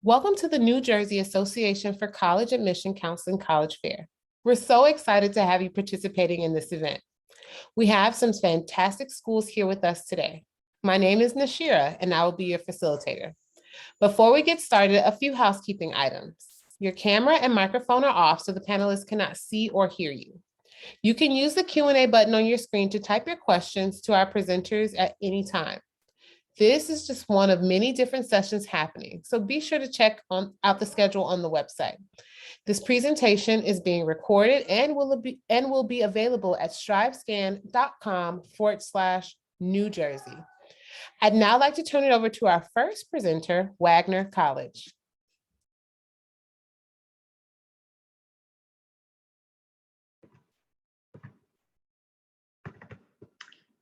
Welcome to the New Jersey Association for College Admission Counseling College Fair. We're so excited to have you participating in this event. We have some fantastic schools here with us today. My name is Nashira, and I will be your facilitator. Before we get started, a few housekeeping items. Your camera and microphone are off so the panelists cannot see or hear you. You can use the Q&A button on your screen to type your questions to our presenters at any time. This is just one of many different sessions happening, so be sure to check out the schedule on the website. This presentation is being recorded and will be available at strivescan.com/New Jersey. I'd now like to turn it over to our first presenter, Wagner College.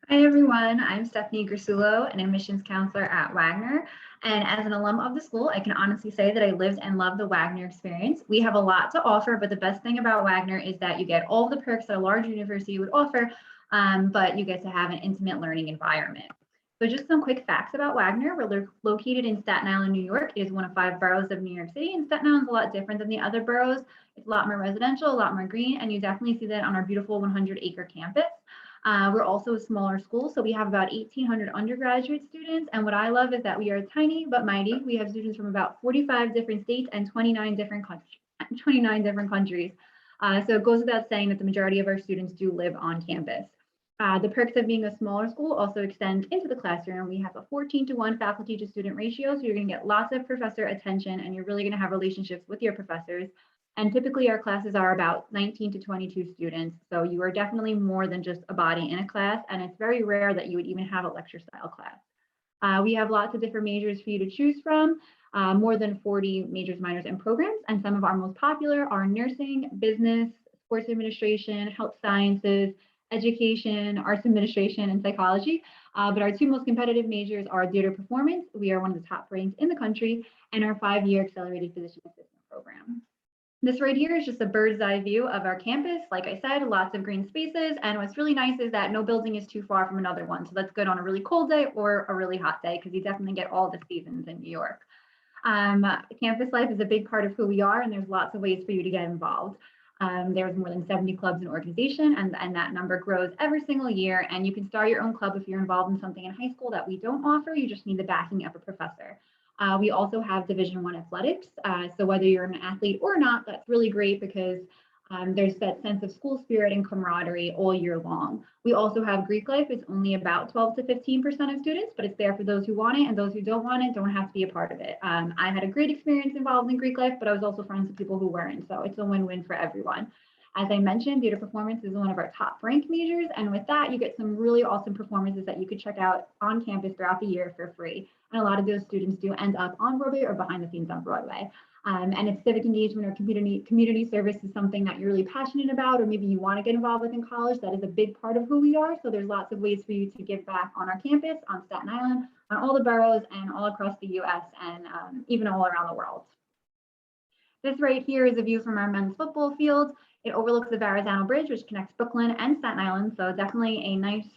Hi everyone, I'm Stephanie Grisulo, an admissions counselor at Wagner. And as an alum of the school, I can honestly say that I lived and loved the Wagner experience. We have a lot to offer, but the best thing about Wagner is that you get all the perks that a large university would offer, but you get to have an intimate learning environment. So just some quick facts about Wagner. We're located in Staten Island, New York. It is one of 5 boroughs of New York City, and Staten Island's a lot different than the other boroughs. It's a lot more residential, a lot more green, and you definitely see that on our beautiful 100-acre campus. We're also a smaller school, so we have about 1,800 undergraduate students. And what I love is that we are tiny but mighty. We have students from about 45 different states and 29 different countries. So it goes without saying that the majority of our students do live on campus. The perks of being a smaller school also extend into the classroom. We have a 14-to-1 faculty to student ratio, so you're going to get lots of professor attention, and you're really going to have relationships with your professors. And typically our classes are about 19 to 22 students. So you are definitely more than just a body in a class. And it's very rare that you would even have a lecture style class. We have lots of different majors for you to choose from, more than 40 majors, minors, and programs. And some of our most popular are nursing, business, sports administration, health sciences, education, arts administration, and psychology. But our 2 most competitive majors are theater performance. We are one of the top ranked in the country, and our 5-year accelerated physician assistant program. This right here is just a bird's eye view of our campus. Like I said, lots of green spaces. And what's really nice is that no building is too far from another one. So that's good on a really cold day or a really hot day, because you definitely get all the seasons in New York. Campus life is a big part of who we are, and there's lots of ways for you to get involved. There's more than 70 clubs and organizations, and that number grows every single year. And you can start your own club if you're involved in something in high school that we don't offer. You just need the backing of a professor. We also have Division I athletics. So whether you're an athlete or not, that's really great because there's that sense of school spirit and camaraderie all year long. We also have Greek life. It's only about 12 to 15% of students, but it's there for those who want it, and those who don't want it don't have to be a part of it. I had a great experience involved in Greek life, but I was also friends with people who weren't. So it's a win-win for everyone. As I mentioned, theater performance is one of our top ranked majors. And with that, you get some really awesome performances that you could check out on campus throughout the year for free. And a lot of those students do end up on Broadway or behind the scenes on Broadway. And if civic engagement or community service is something that you're really passionate about, or maybe you want to get involved with in college, that is a big part of who we are. So there's lots of ways for you to give back on our campus, on Staten Island, on all the boroughs, and all across the US, and even all around the world. This right here is a view from our men's football field. It overlooks the Verrazano Bridge, which connects Brooklyn and Staten Island. So definitely a nice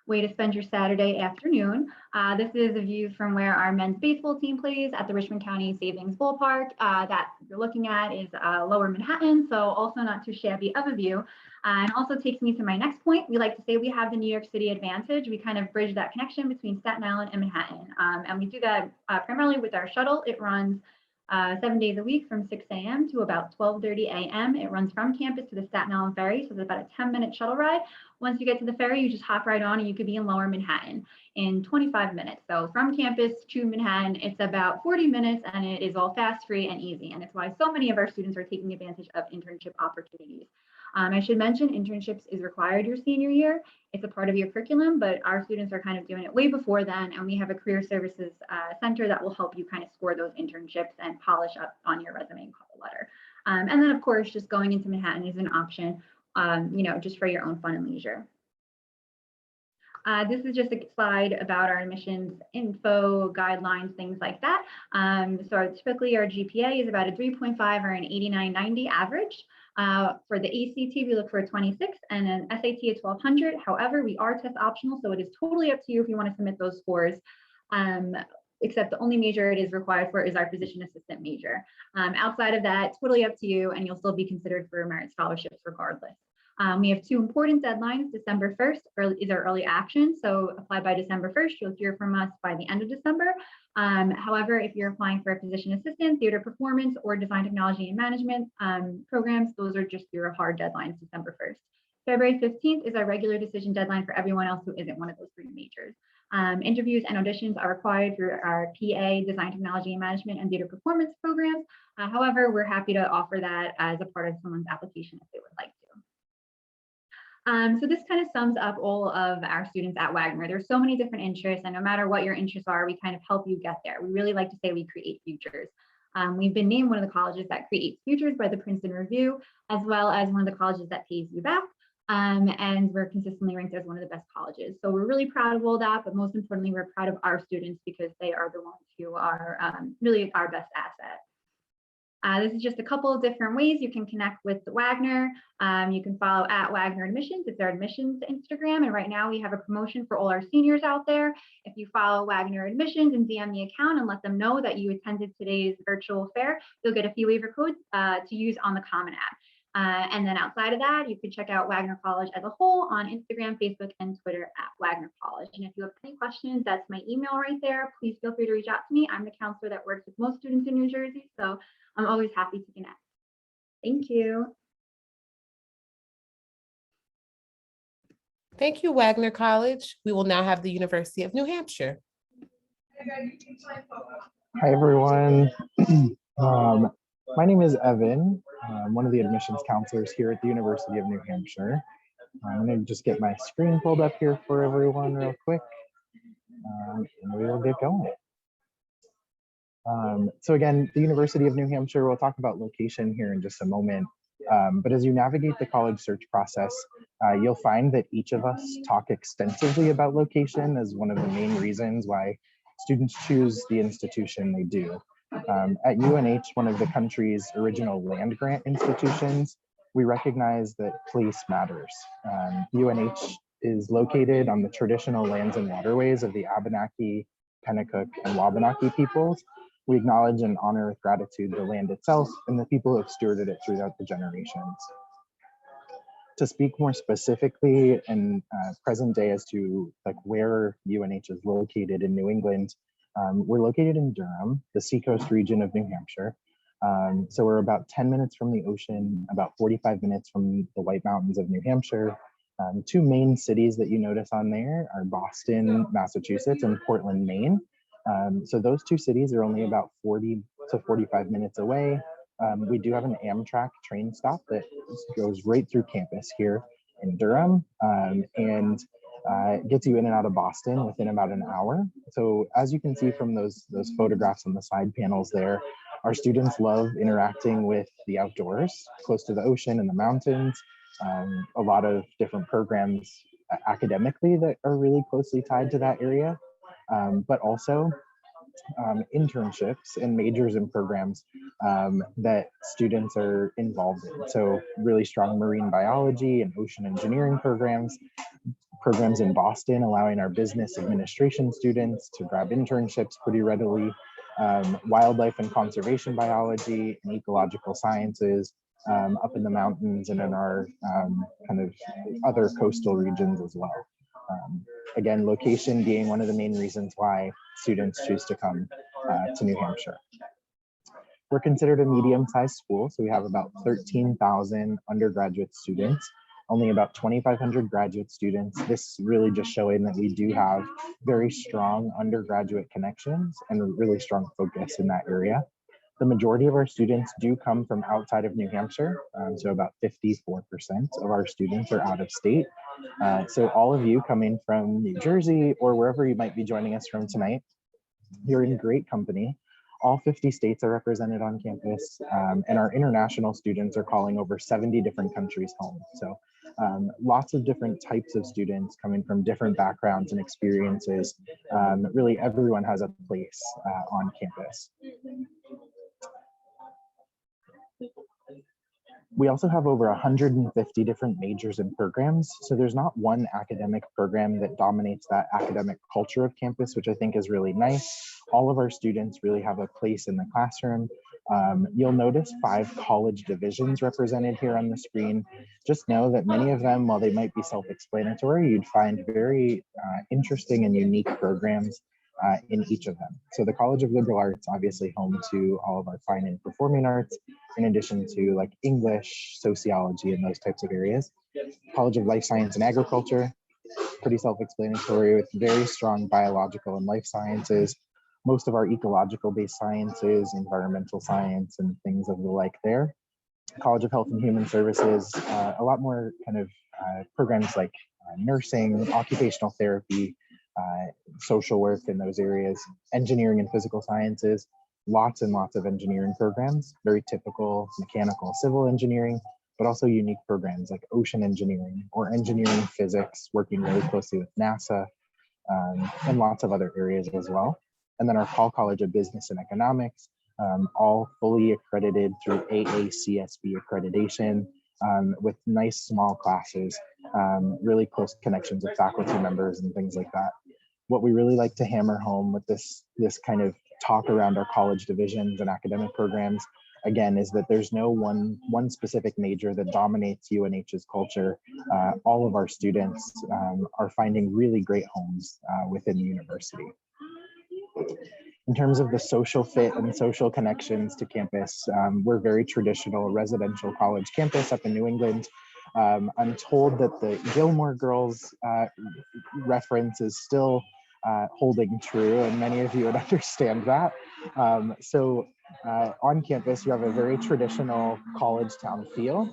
way to spend your Saturday afternoon. This is a view from where our men's baseball team plays at the Richmond County Savings Ballpark. That you're looking at is lower Manhattan, so also not too shabby of a view. And also takes me to my next point. We like to say we have the New York City advantage. We kind of bridge that connection between Staten Island and Manhattan. And we do that primarily with our shuttle. It runs 7 days a week from 6 a.m. to about 12:30 a.m. It runs from campus to the Staten Island ferry, so it's about a 10-minute shuttle ride. Once you get to the ferry, you just hop right on and you could be in lower Manhattan in 25 minutes. So from campus to Manhattan, it's about 40 minutes, and it is all fast, free, and easy. And it's why so many of our students are taking advantage of internship opportunities. I should mention internships is required your senior year. It's a part of your curriculum, but our students are kind of doing it way before then. And we have a career services center that will help you kind of score those internships and polish up on your resume and cover letter. And then of course, just going into Manhattan is an option, just for your own fun and leisure. This is just a slide about our admissions info, guidelines, things like that. So typically our GPA is about a 3.5 or an 89-90 average. For the ACT, we look for a 26 and an SAT at 1200. However, we are test optional, so it is totally up to you if you want to submit those scores. except the only major it is required for is our physician assistant major. Outside of that, totally up to you, and you'll still be considered for merit scholarships regardless. We have two important deadlines. December 1st is our early action. So apply by December 1st. You'll hear from us by the end of December. However, if you're applying for a physician assistant, theater performance, or design technology and management programs, those are just your hard deadlines, December 1st. February 15th is our regular decision deadline for everyone else who isn't one of those three majors. Interviews and auditions are required for our PA, design technology and management, and theater performance programs. However, we're happy to offer that as a part of someone's application if they would like to. So this kind of sums up all of our students at Wagner. There's so many different interests, and no matter what your interests are, we kind of help you get there. We really like to say we create futures. We've been named one of the colleges that creates futures by the Princeton Review, as well as one of the colleges that pays you back. And we're consistently ranked as one of the best colleges. So we're really proud of all that, but most importantly, we're proud of our students because they are the ones who are really our best asset. This is just a couple of different ways you can connect with Wagner. You can follow at Wagner Admissions. It's our admissions Instagram. And right now we have a promotion for all our seniors out there. If you follow Wagner Admissions and DM the account and let them know that you attended today's virtual fair, you'll get a fee waiver code to use on the Common App. And then outside of that, you can check out Wagner College as a whole on Instagram, Facebook, and Twitter at Wagner College. And if you have any questions, that's my email right there. Please feel free to reach out to me. I'm the counselor that works with most students in New Jersey, so I'm always happy to connect. Thank you. Thank you, Wagner College. We will now have the University of New Hampshire. Hi, everyone. My name is Evan. I'm one of the admissions counselors here at the University of New Hampshire. I'm going to just get my screen pulled up here for everyone real quick, and we will get going. So again, the University of New Hampshire, we'll talk about location here in just a moment. But as you navigate the college search process, you'll find that each of us talk extensively about location as one of the main reasons why students choose the institution they do. At UNH, one of the country's original land grant institutions, we recognize that place matters. UNH is located on the traditional lands and waterways of the Abenaki, Pennacook, and Wabanaki peoples. We acknowledge and honor with gratitude the land itself and the people who have stewarded it throughout the generations. To speak more specifically and present day as to where UNH is located in New England, we're located in Durham, the seacoast region of New Hampshire. So we're about 10 minutes from the ocean, about 45 minutes from the White Mountains of New Hampshire. Two main cities that you notice on there are Boston, Massachusetts, and Portland, Maine. So those two cities are only about 40 to 45 minutes away. We do have an Amtrak train stop that goes right through campus here in Durham, and gets you in and out of Boston within about an hour. So as you can see from those photographs on the side panels there, our students love interacting with the outdoors, close to the ocean and the mountains. A lot of different programs academically that are really closely tied to that area, but also internships and majors and programs that students are involved in. So really strong marine biology and ocean engineering programs in Boston, allowing our business administration students to grab internships pretty readily, wildlife and conservation biology and ecological sciences up in the mountains and in our kind of other coastal regions as well. Again, location being one of the main reasons why students choose to come to New Hampshire. We're considered a medium-sized school, so we have about 13,000 undergraduate students, only about 2,500 graduate students. This really just showing that we do have very strong undergraduate connections and a really strong focus in that area. The majority of our students do come from outside of New Hampshire, so about 54% of our students are out of state. So all of you coming from New Jersey or wherever you might be joining us from tonight, you're in great company. All 50 states are represented on campus, and our international students are calling over 70 different countries home. So lots of different types of students coming from different backgrounds and experiences. Really, everyone has a place on campus. We also have over 150 different majors and programs. So there's not one academic program that dominates that academic culture of campus, which I think is really nice. All of our students really have a place in the classroom. You'll notice 5 college divisions represented here on the screen. Just know that many of them, while they might be self-explanatory, you'd find very interesting and unique programs in each of them. So the College of Liberal Arts, obviously home to all of our fine and performing arts, in addition to like English, sociology, and those types of areas. College of Life Science and Agriculture, pretty self-explanatory with very strong biological and life sciences. Most of our ecological based sciences, environmental science, and things of the like there. College of Health and Human Services, a lot more kind of programs like nursing, occupational therapy, social work in those areas, engineering and physical sciences, lots and lots of engineering programs, very typical mechanical, civil engineering, but also unique programs like ocean engineering or engineering physics, working really closely with NASA, and lots of other areas as well. And then our Paul College of Business and Economics, all fully accredited through AACSB accreditation, with nice small classes, really close connections with faculty members and things like that. What we really like to hammer home with this kind of talk around our college divisions and academic programs, again, is that there's no one specific major that dominates UNH's culture. All of our students are finding really great homes within the university. In terms of the social fit and social connections to campus, we're very traditional residential college campus up in New England. I'm told that the Gilmore Girls reference is still holding true, and many of you would understand that. So on campus, you have a very traditional college town feel,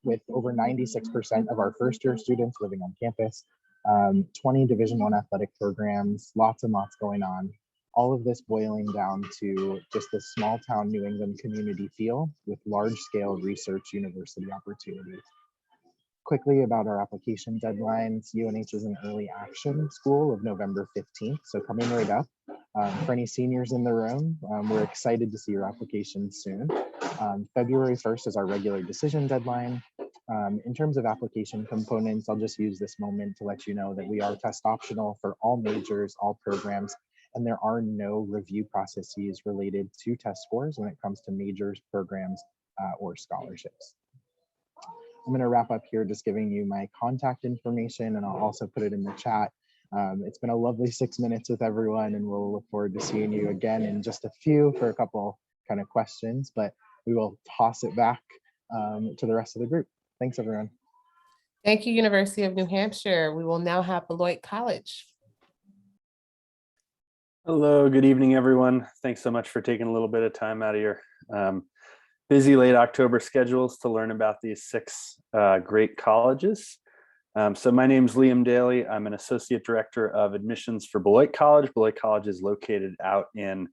with over 96% of our first year students living on campus, 20 Division I athletic programs, lots and lots going on. All of this boiling down to just this small town New England community feel with large scale research university opportunities. Quickly about our application deadlines, UNH is an early action school of November 15th, so coming right up. For any seniors in the room, we're excited to see your applications soon. February 1st is our regular decision deadline. In terms of application components, I'll just use this moment to let you know that we are test optional for all majors, all programs, and there are no review processes related to test scores when it comes to majors, programs, or scholarships. I'm going to wrap up here just giving you my contact information, and I'll also put it in the chat. It's been a lovely 6 minutes with everyone, and we'll look forward to seeing you again in just a few for a couple kind of questions, but we will toss it back to the rest of the group. Thanks, everyone. Thank you, University of New Hampshire. We will now have Beloit College. Hello, good evening, everyone. Thanks so much for taking a little bit of time out of your busy late October schedules to learn about these 6 great colleges. So my name's Liam Daly. I'm an Associate Director of Admissions for Beloit College. Beloit College is located out in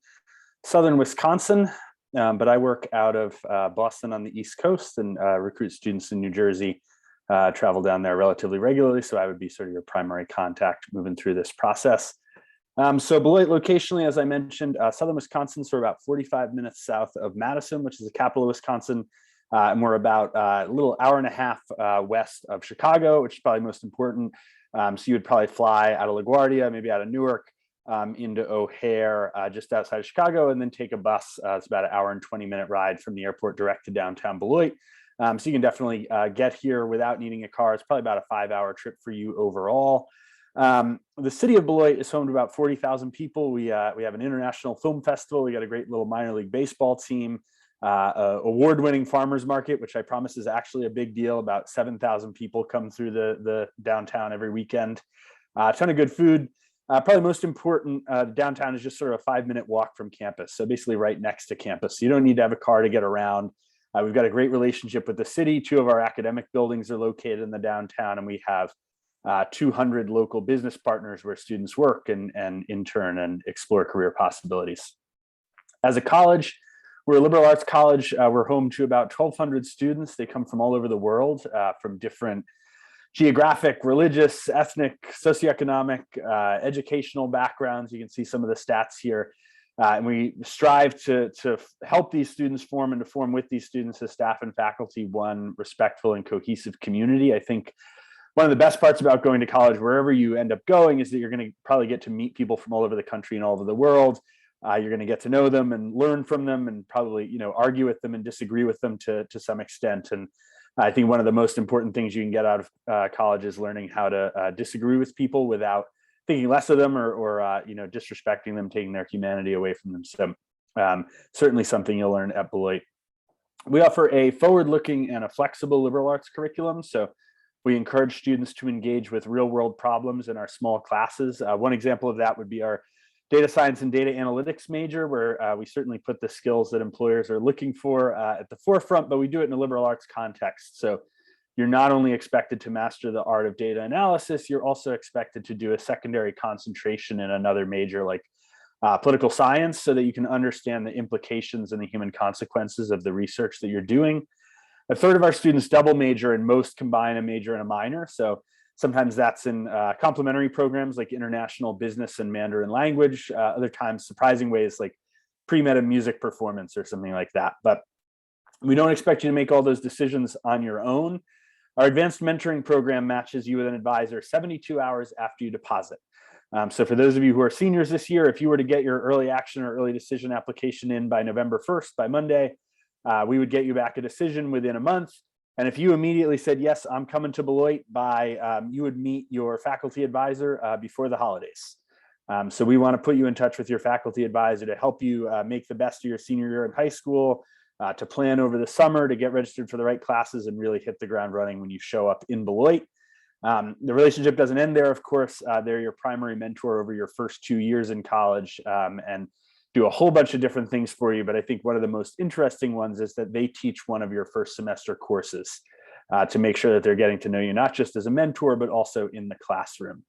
southern Wisconsin, but I work out of Boston on the East Coast and recruit students in New Jersey, travel down there relatively regularly. So I would be sort of your primary contact moving through this process. So Beloit locationally, as I mentioned, southern Wisconsin, so we're about 45 minutes south of Madison, which is the capital of Wisconsin. And we're about a little hour and a half west of Chicago, which is probably most important. So you would probably fly out of LaGuardia, maybe out of Newark, into O'Hare, just outside of Chicago, and then take a bus. It's about an hour and 20-minute ride from the airport direct to downtown Beloit. So you can definitely get here without needing a car. It's probably about a 5-hour trip for you overall. The city of Beloit is home to about 40,000 people. We have an international film festival. We got a great little minor league baseball team, award-winning farmers market, which I promise is actually a big deal. About 7,000 people come through the downtown every weekend. A ton of good food. Probably most important, downtown is just sort of a 5-minute walk from campus. So basically right next to campus. So you don't need to have a car to get around. We've got a great relationship with the city. 2 of our academic buildings are located in the downtown, and we have 200 local business partners where students work and intern and explore career possibilities. As a college, we're a liberal arts college. We're home to about 1,200 students. They come from all over the world, from different geographic, religious, ethnic, socioeconomic, educational backgrounds. You can see some of the stats here. And we strive to help these students form and to form with these students as staff and faculty one respectful and cohesive community. I think one of the best parts about going to college, wherever you end up going, is that you're going to probably get to meet people from all over the country and all over the world. You're going to get to know them and learn from them, and probably, argue with them and disagree with them to some extent. And I think one of the most important things you can get out of college is learning how to disagree with people without thinking less of them or disrespecting them, taking their humanity away from them. So certainly something you'll learn at Beloit. We offer a forward-looking and a flexible liberal arts curriculum. So we encourage students to engage with real-world problems in our small classes. One example of that would be our data science and data analytics major, where we certainly put the skills that employers are looking for at the forefront, but we do it in a liberal arts context. So you're not only expected to master the art of data analysis, you're also expected to do a secondary concentration in another major like political science, so that you can understand the implications and the human consequences of the research that you're doing. A third of our students double major, and most combine a major and a minor. So sometimes that's in complementary programs like international business and Mandarin language. Other times, surprising ways like pre-med and music performance or something like that. But we don't expect you to make all those decisions on your own. Our advanced mentoring program matches you with an advisor 72 hours after you deposit. So for those of you who are seniors this year, if you were to get your early action or early decision application in by November 1st, by Monday, we would get you back a decision within a month. And if you immediately said, yes, I'm coming to Beloit by, you would meet your faculty advisor before the holidays. So we want to put you in touch with your faculty advisor to help you make the best of your senior year in high school, to plan over the summer, to get registered for the right classes and really hit the ground running when you show up in Beloit. The relationship doesn't end there, of course. They're your primary mentor over your first 2 years in college, and do a whole bunch of different things for you. But I think one of the most interesting ones is that they teach one of your first semester courses to make sure that they're getting to know you, not just as a mentor, but also in the classroom.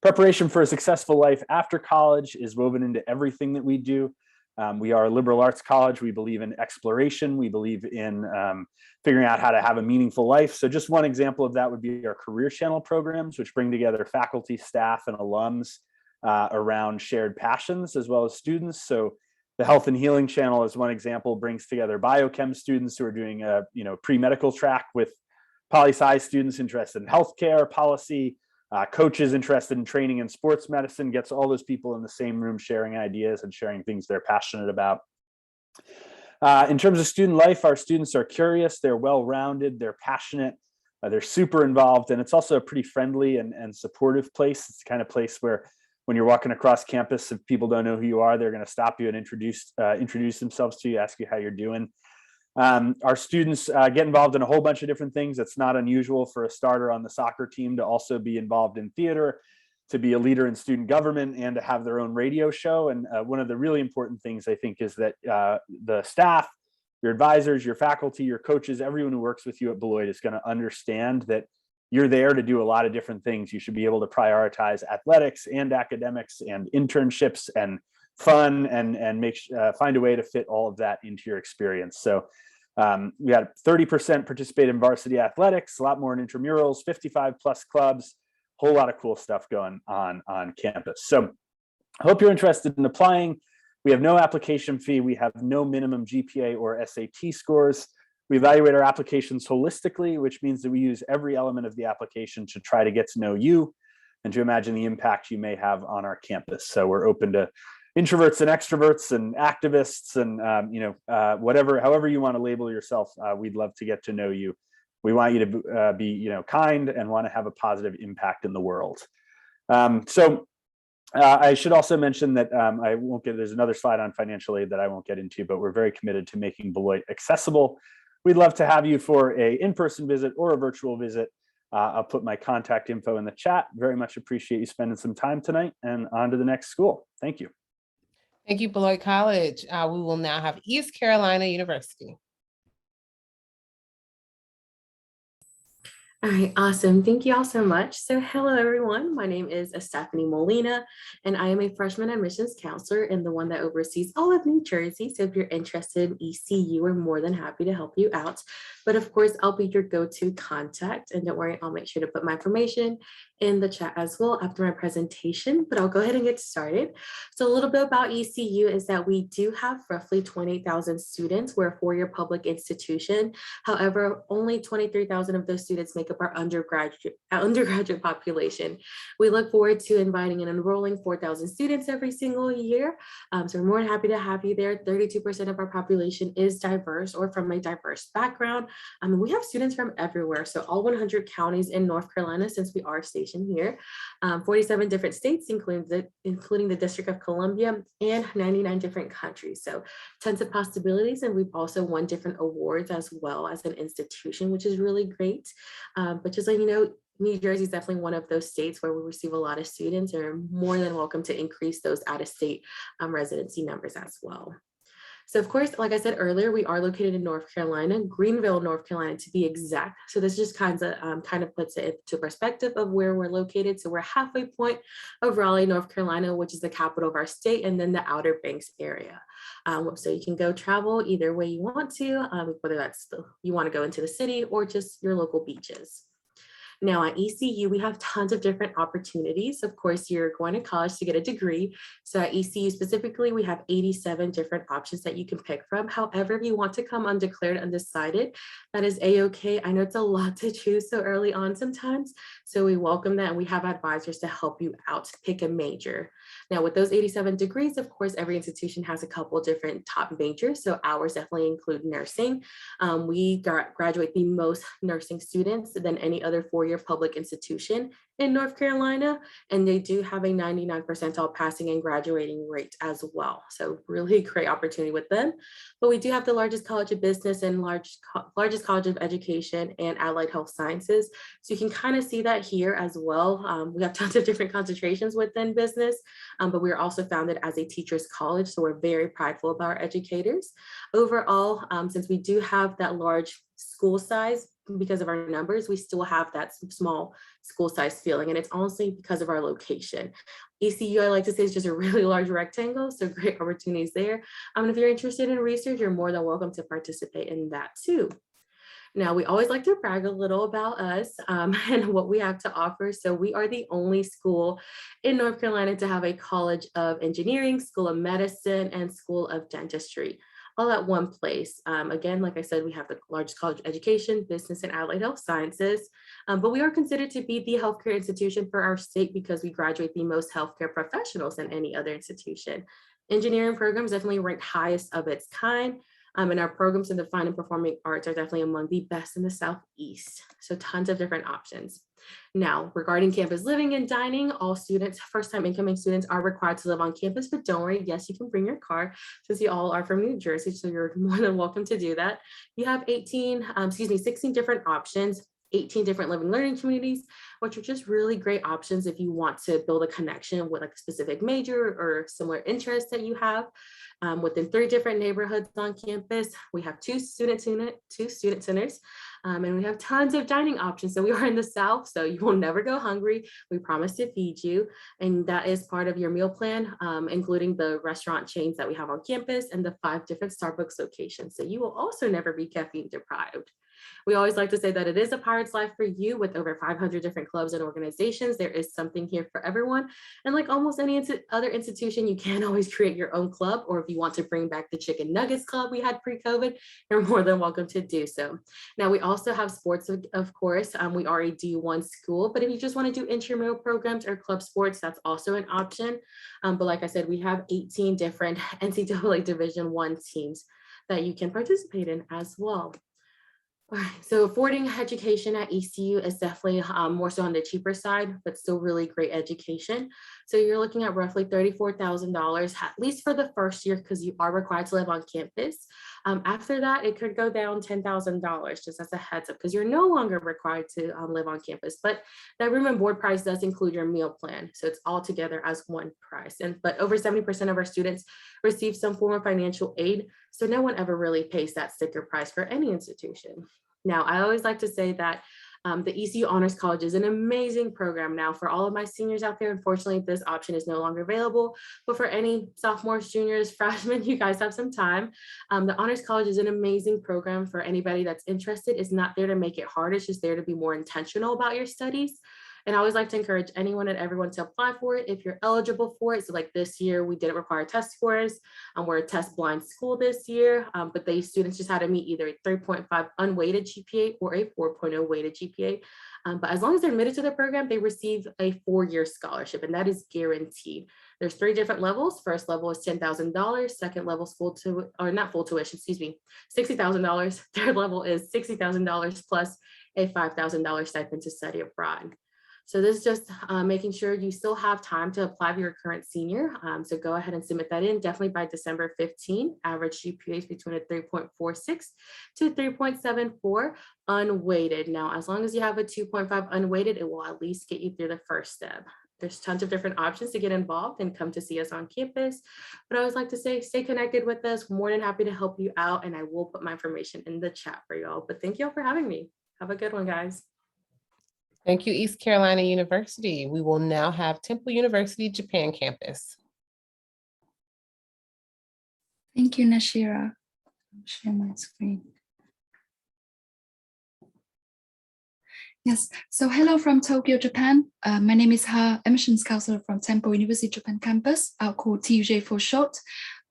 Preparation for a successful life after college is woven into everything that we do. We are a liberal arts college. We believe in exploration. We believe in figuring out how to have a meaningful life. So just one example of that would be our career channel programs, which bring together faculty, staff, and alums around shared passions, as well as students. So the health and healing channel, as one example, brings together biochem students who are doing a pre-medical track with poli-sci students interested in healthcare policy, coaches interested in training in sports medicine, gets all those people in the same room sharing ideas and sharing things they're passionate about. In terms of student life, our students are curious, they're well-rounded, they're passionate, they're super involved, and it's also a pretty friendly and supportive place. It's the kind of place where when you're walking across campus, if people don't know who you are, they're going to stop you and introduce themselves to you, ask you how you're doing. Our students get involved in a whole bunch of different things. It's not unusual for a starter on the soccer team to also be involved in theater, to be a leader in student government, and to have their own radio show. And one of the really important things, I think, is that the staff, your advisors, your faculty, your coaches, everyone who works with you at Beloit is going to understand that you're there to do a lot of different things. You should be able to prioritize athletics and academics and internships and fun and find a way to fit all of that into your experience. So we had 30% participate in varsity athletics, a lot more in intramurals, 55 plus clubs, whole lot of cool stuff going on campus. So I hope you're interested in applying. We have no application fee. We have no minimum GPA or SAT scores. We evaluate our applications holistically, which means that we use every element of the application to try to get to know you and to imagine the impact you may have on our campus. So we're open to introverts and extroverts and activists and however you want to label yourself. We'd love to get to know you. We want you to be kind and want to have a positive impact in the world. I should also mention that there's another slide on financial aid that I won't get into, but we're very committed to making Beloit accessible. We'd love to have you for a in-person visit or a virtual visit. I'll put my contact info in the chat. Very much appreciate you spending some time tonight, and on to the next school. Thank you. Thank you, Beloit College. We will now have East Carolina University. All right, awesome. Thank you all so much. So hello, everyone. My name is Stephanie Molina, and I am a freshman admissions counselor and the one that oversees all of New Jersey. So if you're interested in ECU, we're more than happy to help you out. But of course, I'll be your go-to contact. And don't worry, I'll make sure to put my information in the chat as well after my presentation, but I'll go ahead and get started. So a little bit about ECU is that we do have roughly 28,000 students. We're a four-year public institution. However, only 23,000 of those students make up our undergraduate population. We look forward to inviting and enrolling 4,000 students every single year. So we're more than happy to have you there. 32% of our population is diverse or from a diverse background. We have students from everywhere. So all 100 counties in North Carolina, since we are stationed here, 47 different states, including the District of Columbia, and 99 different countries. So tons of possibilities. And we've also won different awards as well as an institution, which is really great. But just letting you know, New Jersey is definitely one of those states where we receive a lot of students and are more than welcome to increase those out-of-state residency numbers as well. So of course, like I said earlier, we are located in North Carolina, Greenville, North Carolina to be exact. So this just kind of puts it into perspective of where we're located. So we're halfway point of Raleigh, North Carolina, which is the capital of our state, and then the Outer Banks area. So you can go travel either way you want to, whether that's you want to go into the city or just your local beaches. Now at ECU, we have tons of different opportunities. Of course, you're going to college to get a degree. So at ECU specifically, we have 87 different options that you can pick from. However, if you want to come undeclared, undecided, that is a-okay. I know it's a lot to choose so early on sometimes. So we welcome that, and we have advisors to help you out pick a major. Now with those 87 degrees, of course, every institution has a couple different top majors. So ours definitely include nursing. We graduate the most nursing students than any other four-year public institution in North Carolina, and they do have a 99 percentile passing and graduating rate as well. So really great opportunity with them. But we do have the largest college of business and largest college of education and allied health sciences. So you can kind of see that here as well. We have tons of different concentrations within business, but we are also founded as a teachers college. So we're very prideful about our educators. Overall, since we do have that large school size, because of our numbers, we still have that small school size feeling, and it's honestly because of our location. ECU, I like to say, is just a really large rectangle, so great opportunities there. If you're interested in research, you're more than welcome to participate in that too. Now, we always like to brag a little about us and what we have to offer. So we are the only school in North Carolina to have a College of Engineering, School of Medicine, and School of Dentistry, all at one place. Again, like I said, we have the largest college of education, business, and allied health sciences, but we are considered to be the healthcare institution for our state because we graduate the most healthcare professionals than any other institution. Engineering programs definitely ranked highest of its kind. And our programs in the fine and performing arts are definitely among the best in the Southeast. So tons of different options. Now, regarding campus living and dining, all students, first-time incoming students are required to live on campus, but don't worry, yes, you can bring your car since you all are from New Jersey, so you're more than welcome to do that. You have 16 different options, 18 different living learning communities, which are just really great options if you want to build a connection with like a specific major or similar interest that you have. Within 3 different neighborhoods on campus, we have 2 student centers, and we have tons of dining options. So we are in the South, so you will never go hungry. We promise to feed you, and that is part of your meal plan, including the restaurant chains that we have on campus and the 5 different Starbucks locations. So you will also never be caffeine deprived. We always like to say that it is a pirate's life for you with over 500 different clubs and organizations. There is something here for everyone. And like almost any other institution, you can always create your own club, or if you want to bring back the chicken nuggets club we had pre-COVID, you're more than welcome to do so. Now, we also have sports, of course. We are a D1 school, but if you just want to do intramural programs or club sports, that's also an option. But like I said, we have 18 different NCAA Division I teams that you can participate in as well. All right, so affording education at ECU is definitely more so on the cheaper side, but still really great education. So you're looking at roughly $34,000, at least for the first year, because you are required to live on campus. After that, it could go down $10,000, just as a heads up, because you're no longer required to live on campus. But that room and board price does include your meal plan. So it's all together as one price. But over 70% of our students receive some form of financial aid. So no one ever really pays that sticker price for any institution. Now, I always like to say that The ECU Honors College is an amazing program now for all of my seniors out there. Unfortunately, this option is no longer available, but for any sophomores, juniors, freshmen, you guys have some time. The Honors College is an amazing program for anybody that's interested. It's not there to make it hard. It's just there to be more intentional about your studies. And I always like to encourage anyone and everyone to apply for it if you're eligible for it. So like this year, we didn't require test scores. We're a test blind school this year, but the students just had to meet either a 3.5 unweighted GPA or a 4.0 weighted GPA. But as long as they're admitted to the program, they receive a 4-year scholarship, and that is guaranteed. There's 3 different levels. First level is $10,000. Second level is not full tuition, excuse me, $60,000. Third level is $60,000 plus a $5,000 stipend to study abroad. So this is just making sure you still have time to apply for your current senior. So go ahead and submit that in definitely by December 15. Average GPA is between a 3.46 to 3.74 unweighted. Now, as long as you have a 2.5 unweighted, it will at least get you through the first step. There's tons of different options to get involved and come to see us on campus. But I always like to say, stay connected with us. More than happy to help you out. And I will put my information in the chat for y'all. But thank y'all for having me. Have a good one, guys. Thank you, East Carolina University. We will now have Temple University Japan campus. Thank you, Nashira. I'll share my screen. Yes, so hello from Tokyo, Japan. My name is Ha, admissions counselor from Temple University Japan campus. I'll call TUJ for short.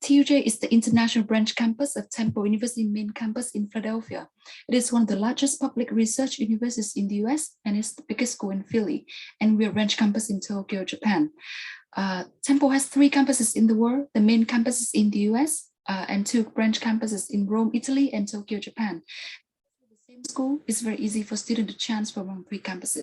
TUJ is the international branch campus of Temple University main campus in Philadelphia. It is one of the largest public research universities in the US and is the biggest school in Philly. And we're a branch campus in Tokyo, Japan. Temple has 3 campuses in the world. The main campus is in the US and 2 branch campuses in Rome, Italy and Tokyo, Japan. The same school is very easy for students to transfer among 3 campuses.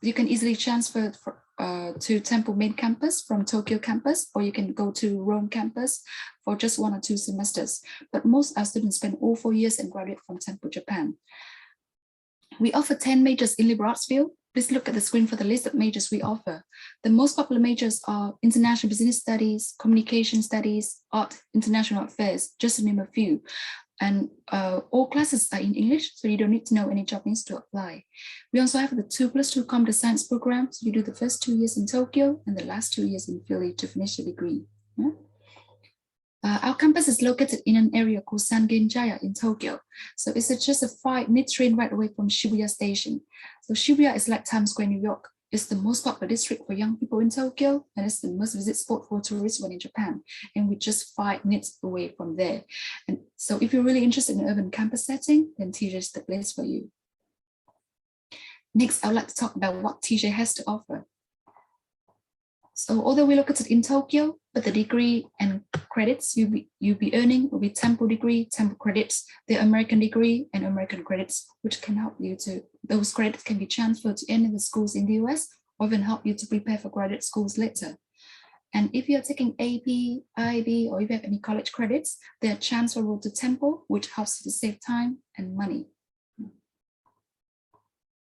You can easily transfer to Temple main campus from Tokyo campus, or you can go to Rome campus for just 1 or 2 semesters. But most our students spend all 4 years and graduate from Temple, Japan. We offer 10 majors in liberal arts field. Please look at the screen for the list of majors we offer. The most popular majors are international business studies, communication studies, art, international affairs, just to name a few. And all classes are in English, so you don't need to know any Japanese to apply. We also have the 2+2 computer science program. So you do the first 2 years in Tokyo and the last 2 years in Philly to finish the degree. Yeah? Our campus is located in an area called Sangenjaya in Tokyo. So it's just a 5-minute train ride away from Shibuya Station. So Shibuya is like Times Square, New York. It's the most popular district for young people in Tokyo, and it's the most visited spot for tourists when in Japan. And we're just 5 minutes away from there. And so if you're really interested in urban campus setting, then TJ is the place for you. Next, I would like to talk about what TJ has to offer. So although we're located in Tokyo, but the degree and credits you'll be earning will be Temple degree, Temple credits, the American degree and American credits, which can help you to, those credits can be transferred to any of the schools in the US or even help you to prepare for graduate schools later. And if you're taking AP, IB, or if you have any college credits, they're transferable to Temple, which helps you to save time and money.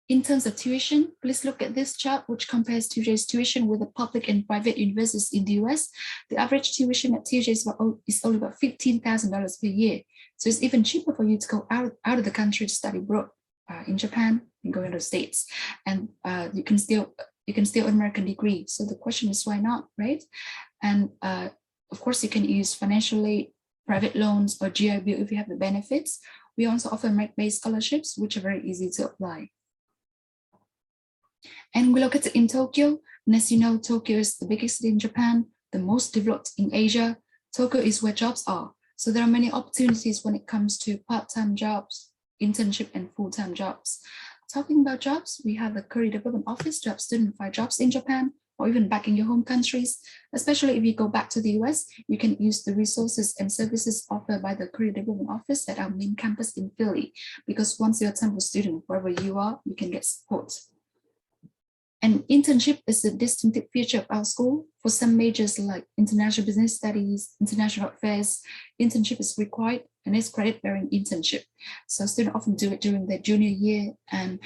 In terms of tuition, please look at this chart, which compares TUJ's tuition with the public and private universities in the US. The average tuition at TUJ is only about $15,000 per year. So it's even cheaper for you to go out of the country to study abroad in Japan and go into the States. And you can still earn American degree. So the question is, why not, right? And of course, you can use financial aid, private loans, or GI Bill if you have the benefits. We also offer merit-based scholarships, which are very easy to apply. And we're located in Tokyo. And as you know, Tokyo is the biggest city in Japan, the most developed in Asia. Tokyo is where jobs are. So there are many opportunities when it comes to part-time jobs, internship, and full-time jobs. Talking about jobs, we have the Career Development Office to help students find jobs in Japan or even back in your home countries. Especially if you go back to the US, you can use the resources and services offered by the Career Development Office at our main campus in Philly. Because once you're a Temple student, wherever you are, you can get support. And internship is a distinctive feature of our school. For some majors like international business studies, international affairs, internship is required and it's credit-bearing internship. So students often do it during their junior year and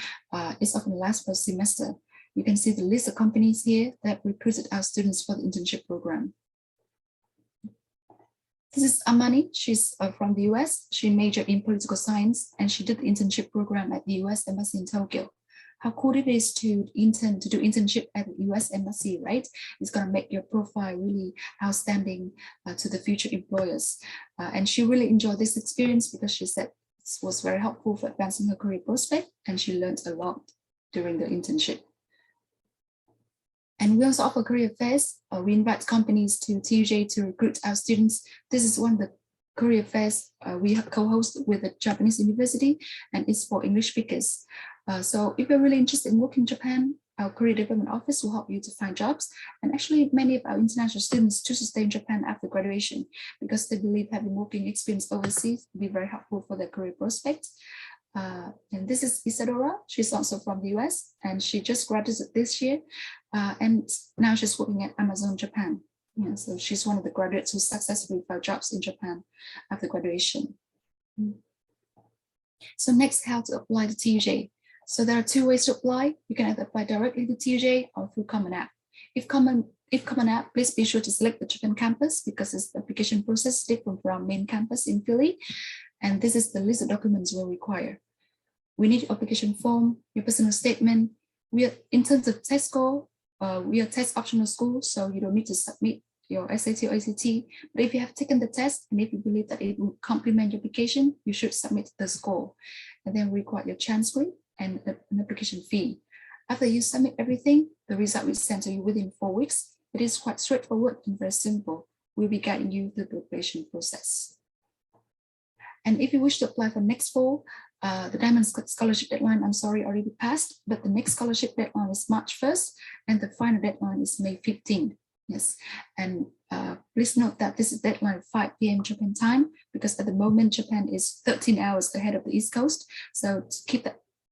it's often lasts for a semester. You can see the list of companies here that recruited our students for the internship program. This is Amani. She's from the US. She majored in political science and she did the internship program at the US Embassy in Tokyo. How cool it is to do internship at the US Embassy, right? It's going to make your profile really outstanding to the future employers. And she really enjoyed this experience because she said it was very helpful for advancing her career prospect, and she learned a lot during the internship. And we also offer career fairs. We invite companies to TUJ to recruit our students. This is one of the career fairs we co-host with a Japanese university, and it's for English speakers. So if you're really interested in working in Japan, our career development office will help you to find jobs. And actually many of our international students choose to stay in Japan after graduation because they believe having working experience overseas will be very helpful for their career prospects. And this is Isadora. She's also from the US and she just graduated this year. And now she's working at Amazon Japan. Yeah, so she's one of the graduates who successfully found jobs in Japan after graduation. So next, how to apply to TUJ. So there are two ways to apply. You can either apply directly to TUJ or through Common App. If Common App, please be sure to select the Japan campus because it's the application process different from our main campus in Philly. And this is the list of documents we'll require. We need your application form, your personal statement. In terms of test score, we are test optional school, so you don't need to submit your SAT or ACT. But if you have taken the test and if you believe that it will complement your application, you should submit the score. And then we require your transcript and an application fee. After you submit everything, the result will be sent to you within 4 weeks. It is quite straightforward and very simple. We'll be guiding you through the application process. And if you wish to apply for next fall, the Diamond Scholarship deadline, I'm sorry, already passed, but the next scholarship deadline is March 1st and the final deadline is May 15th. Yes, and please note that this is deadline 5 p.m. Japan time because at the moment Japan is 13 hours ahead of the East Coast. So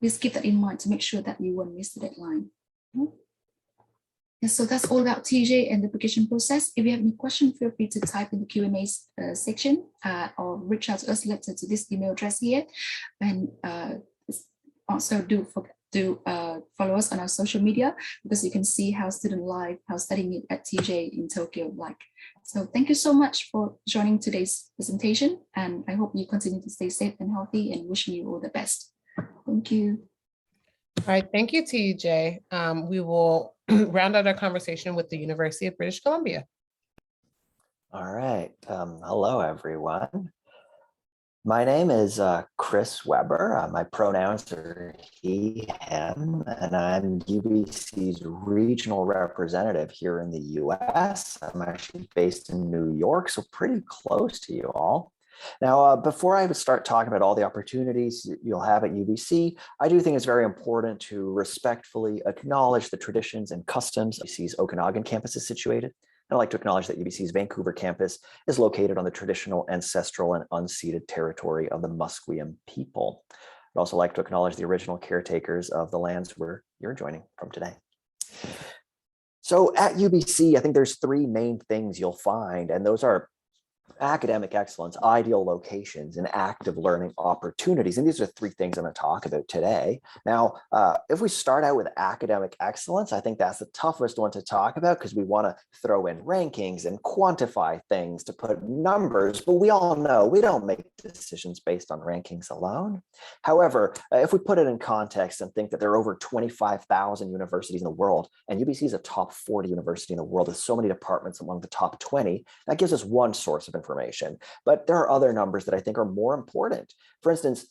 please keep that in mind to make sure that you won't miss the deadline. And so that's all about TJ and the application process. If you have any questions, feel free to type in the Q&A section or reach out to us later to this email address here. And also do follow us on our social media because you can see how student life, how studying it at TJ in Tokyo like. So thank you so much for joining today's presentation. And I hope you continue to stay safe and healthy and wishing you all the best. Thank you. All right, thank you, TJ. We will round out our conversation with the University of British Columbia. All right. Hello, everyone. My name is Chris Weber. My pronouns are he, him, and I'm UBC's regional representative here in the US. I'm actually based in New York, so pretty close to you all. Now, before I start talking about all the opportunities you'll have at UBC, I do think it's very important to respectfully acknowledge the traditions and customs UBC's Okanagan campus is situated. I'd like to acknowledge that UBC's Vancouver campus is located on the traditional, ancestral, and unceded territory of the Musqueam people. I'd also like to acknowledge the original caretakers of the lands where you're joining from today. So at UBC, I think there's three main things you'll find, and those are academic excellence, ideal locations, and active learning opportunities. And these are three things I'm going to talk about today. Now, if we start out with academic excellence, I think that's the toughest one to talk about because we want to throw in rankings and quantify things to put numbers, but we all know we don't make decisions based on rankings alone. However, if we put it in context and think that there are over 25,000 universities in the world, and UBC is a top 40 university in the world with so many departments among the top 20, that gives us one source of information. But there are other numbers that I think are more important. For instance,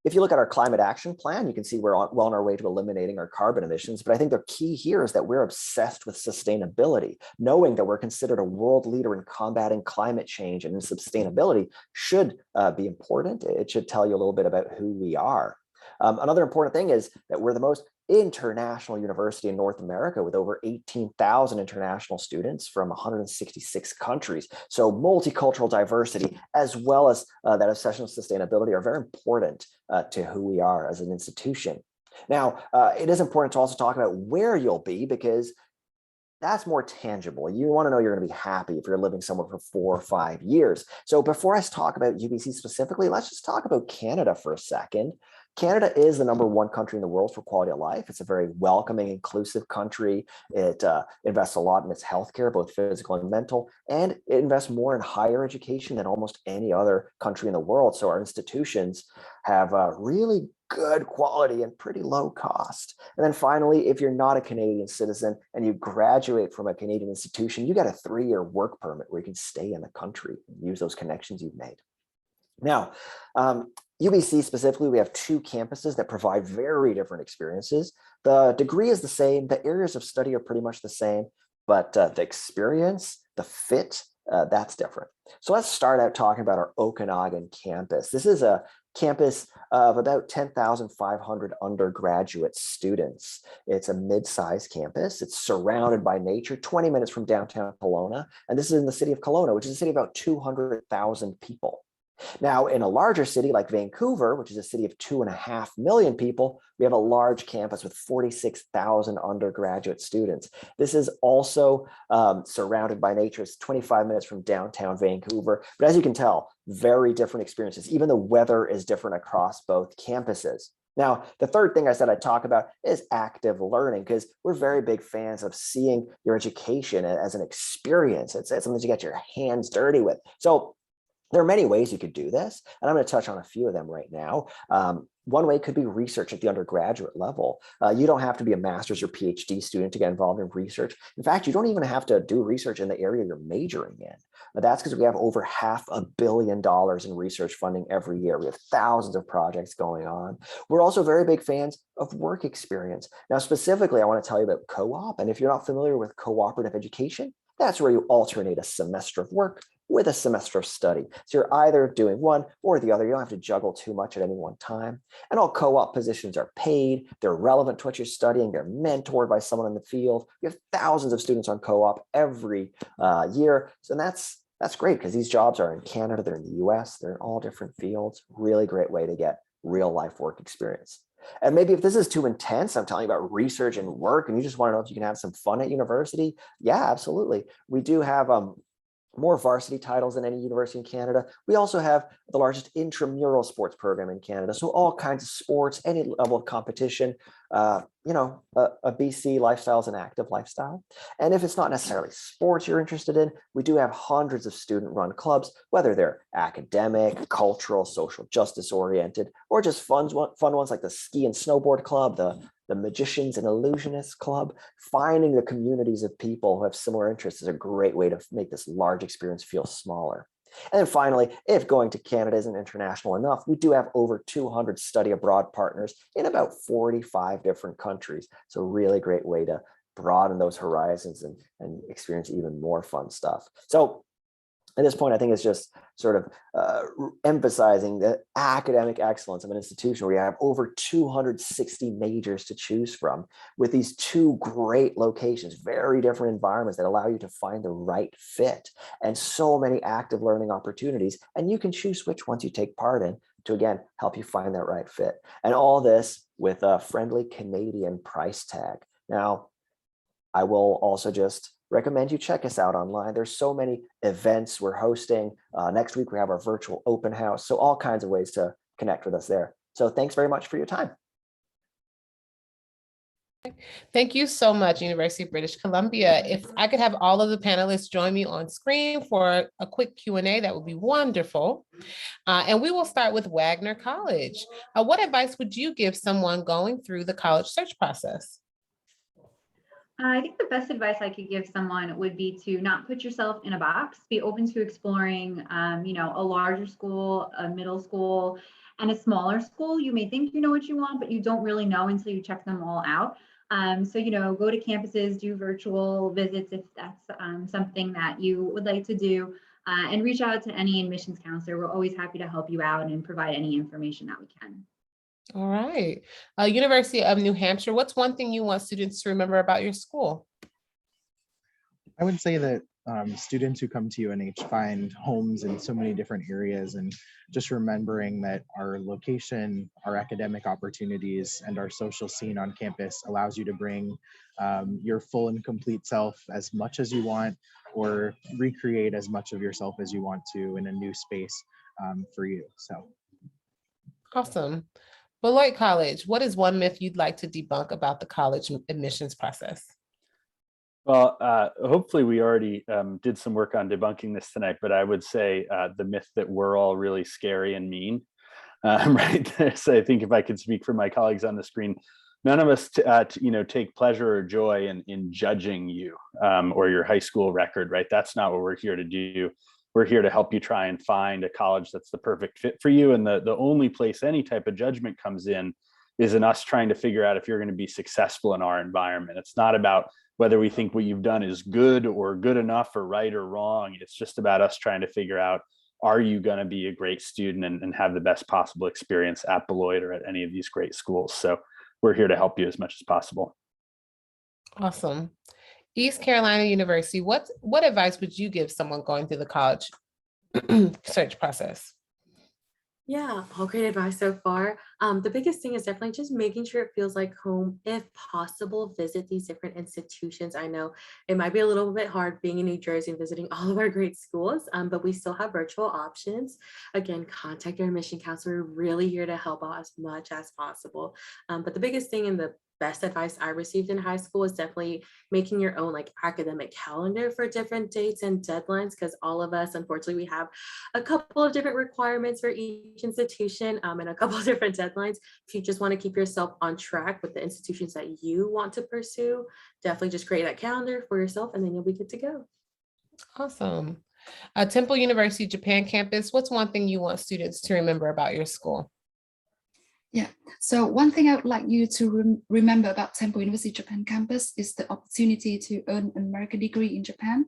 if you look at our climate action plan, you can see we're well on our way to eliminating our carbon emissions. But I think the key here is that we're obsessed with sustainability. Knowing that we're considered a world leader in combating climate change and in sustainability should be important. It should tell you a little bit about who we are. Another important thing is that we're the most international university in North America with over 18,000 international students from 166 countries. So multicultural diversity, as well as that obsession with sustainability, are very important to who we are as an institution. Now, it is important to also talk about where you'll be because that's more tangible. You want to know you're going to be happy if you're living somewhere for 4 or 5 years. So before I talk about UBC specifically, let's just talk about Canada for a second. Canada is the #1 country in the world for quality of life. It's a very welcoming, inclusive country. It invests a lot in its healthcare, both physical and mental, and it invests more in higher education than almost any other country in the world. So our institutions have really good quality and pretty low cost. And then finally, if you're not a Canadian citizen and you graduate from a Canadian institution, you get a 3-year work permit where you can stay in the country and use those connections you've made. Now, UBC specifically, we have 2 campuses that provide very different experiences. The degree is the same, the areas of study are pretty much the same, but the experience, the fit, that's different. So let's start out talking about our Okanagan campus. This is a campus of about 10,500 undergraduate students. It's a mid-sized campus. It's surrounded by nature, 20 minutes from downtown Kelowna. And this is in the city of Kelowna, which is a city of about 200,000 people. Now, in a larger city like Vancouver, which is a city of 2.5 million people, we have a large campus with 46,000 undergraduate students. This is also surrounded by nature. It's 25 minutes from downtown Vancouver. But as you can tell, very different experiences. Even the weather is different across both campuses. Now, the third thing I said I'd talk about is active learning, because we're very big fans of seeing your education as an experience. It's something to get your hands dirty with. So there are many ways you could do this, and I'm going to touch on a few of them right now. One way could be research at the undergraduate level. You don't have to be a master's or PhD student to get involved in research. In fact, you don't even have to do research in the area you're majoring in. That's because we have over $500 million in research funding every year. We have thousands of projects going on. We're also very big fans of work experience. Now, specifically, I want to tell you about co-op. And if you're not familiar with cooperative education, that's where you alternate a semester of work with a semester of study. So you're either doing one or the other. You don't have to juggle too much at any one time. And all co-op positions are paid. They're relevant to what you're studying. They're mentored by someone in the field. We have thousands of students on co-op every year. So that's great, because these jobs are in Canada, they're in the US, they're in all different fields. Really great way to get real life work experience. And maybe if this is too intense, I'm telling you about research and work, and you just want to know if you can have some fun at university. Yeah, absolutely. We do have more varsity titles than any university in Canada. We also have the largest intramural sports program in Canada. So all kinds of sports, any level of competition, a BC lifestyle is an active lifestyle. And if it's not necessarily sports you're interested in, we do have hundreds of student-run clubs, whether they're academic, cultural, social justice oriented, or just fun ones like the ski and snowboard club, the Magicians and Illusionists Club. Finding the communities of people who have similar interests is a great way to make this large experience feel smaller. And then finally, if going to Canada isn't international enough, we do have over 200 study abroad partners in about 45 different countries. So really great way to broaden those horizons and experience even more fun stuff. So at this point, I think it's just sort of emphasizing the academic excellence of an institution where you have over 260 majors to choose from, with these 2 great locations, very different environments that allow you to find the right fit, and so many active learning opportunities. And you can choose which ones you take part in to, again, help you find that right fit. And all this with a friendly Canadian price tag. Now, I will also just recommend you check us out online. There's so many events we're hosting. Next week, we have our virtual open house. So all kinds of ways to connect with us there. So thanks very much for your time. Thank you so much, University of British Columbia. If I could have all of the panelists join me on screen for a quick Q&A, that would be wonderful. And we will start with Wagner College. What advice would you give someone going through the college search process? I think the best advice I could give someone would be to not put yourself in a box, be open to exploring, a larger school, a middle school, and a smaller school. You may think you know what you want, but you don't really know until you check them all out. So go to campuses, do virtual visits if that's something that you would like to do, and reach out to any admissions counselor. We're always happy to help you out and provide any information that we can. All right. University of New Hampshire, what's one thing you want students to remember about your school? I would say that students who come to UNH find homes in so many different areas, and just remembering that our location, our academic opportunities, and our social scene on campus allows you to bring your full and complete self as much as you want, or recreate as much of yourself as you want to in a new space for you. So awesome. Beloit College, what is one myth you'd like to debunk about the college admissions process? Well, hopefully we already did some work on debunking this tonight, but I would say the myth that we're all really scary and mean, right there. So I think if I could speak for my colleagues on the screen, none of us, take pleasure or joy in judging you or your high school record, right? That's not what we're here to do. We're here to help you try and find a college that's the perfect fit for you. And the only place any type of judgment comes in is in us trying to figure out if you're going to be successful in our environment. It's not about whether we think what you've done is good or good enough or right or wrong. It's just about us trying to figure out, are you going to be a great student and have the best possible experience at Beloit or at any of these great schools? So we're here to help you as much as possible. Awesome. East Carolina University, what advice would you give someone going through the college search process? Yeah, all great advice so far. The biggest thing is definitely just making sure it feels like home. If possible, visit these different institutions. I know it might be a little bit hard being in New Jersey and visiting all of our great schools, but we still have virtual options. Again, contact your admission counselor. We're really here to help out as much as possible. But the biggest thing and the best advice I received in high school is definitely making your own academic calendar for different dates and deadlines, because all of us, unfortunately, we have a couple of different requirements for each institution and a couple of different deadlines. If you just want to keep yourself on track with the institutions that you want to pursue, definitely just create that calendar for yourself and then you'll be good to go. Awesome. Temple University Japan campus, what's one thing you want students to remember about your school? Yeah, so one thing I would like you to remember about Temple University Japan campus is the opportunity to earn an American degree in Japan,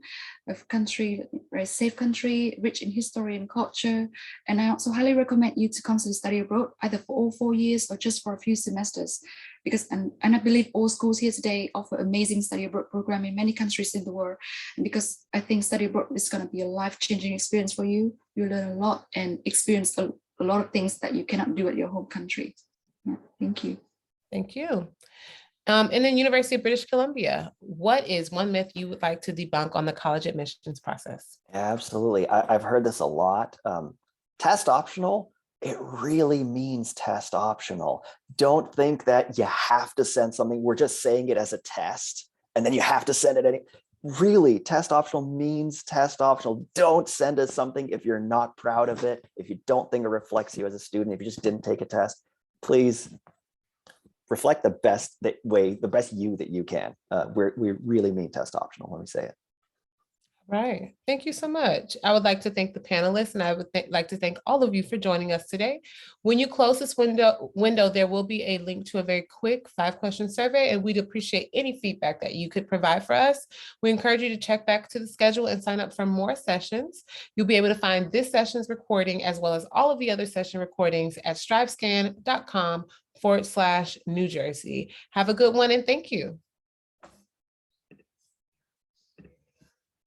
a country, very safe country, rich in history and culture. And I also highly recommend you to consider study abroad, either for all 4 years or just for a few semesters, because and I believe all schools here today offer amazing study abroad program in many countries in the world. And because I think study abroad is going to be a life-changing experience for you, you learn a lot and experience a lot of things that you cannot do at your home country. Yeah, thank you. Thank you. And then University of British Columbia, what is one myth you would like to debunk on the college admissions process? Absolutely. I've heard this a lot. Test optional, it really means test optional. Don't think that you have to send something. We're just saying it as a test and then you have to send it Really, test optional means test optional. Don't send us something if you're not proud of it, if you don't think it reflects you as a student, if you just didn't take a test. Please reflect the best you that you can. We really mean test optional when we say it. Right. Thank you so much. I would like to thank the panelists, and I would like to thank all of you for joining us today. When you close this window, there will be a link to a very quick 5-question survey, and we'd appreciate any feedback that you could provide for us. We encourage you to check back to the schedule and sign up for more sessions. You'll be able to find this session's recording as well as all of the other session recordings at strivescan.com/New Jersey. Have a good one and thank you.